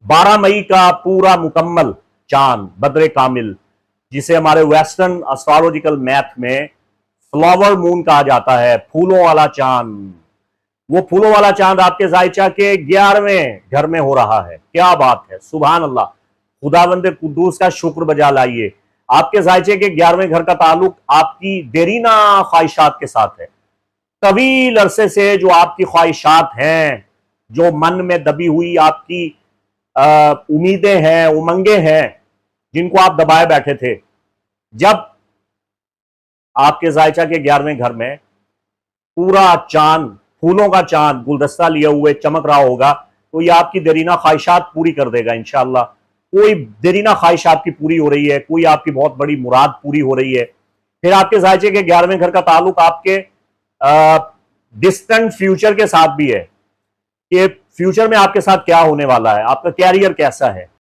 12 मई का पूरा मुकम्मल चांद बद्र कामिल, जिसे हमारे वेस्टर्न एस्ट्रोलॉजिकल मैथ में फ्लावर मून कहा जाता है, फूलों वाला चांद, वो फूलों वाला चांद आपके जायचा के 11वें घर में हो रहा है। क्या बात है, सुभान अल्लाह। खुदावंद कुद्दूस का शुक्र बजा लाइए। आपके जायचे के 11वें घर का ताल्लुक आपकी देरीना ख्वाहिशात के साथ है। तवील अरसे से जो आपकी ख्वाहिशात हैं, जो मन में दबी हुई आपकी उम्मीदें हैं, उमंगे हैं, जिनको आप दबाए बैठे थे, जब आपके जायचा के 11वें घर में पूरा चांद, फूलों का चांद गुलदस्ता लिए हुए चमक रहा होगा, तो ये आपकी देरीना ख्वाहिशात पूरी कर देगा इंशाअल्लाह। कोई देरीना ख्वाहिश आपकी पूरी हो रही है, कोई आपकी बहुत बड़ी मुराद पूरी हो रही है। फिर आपके जायचे के 11वें घर का ताल्लुक आपके डिस्टेंट फ्यूचर के साथ भी है कि फ्यूचर में आपके साथ क्या होने वाला है, आपका कैरियर कैसा है,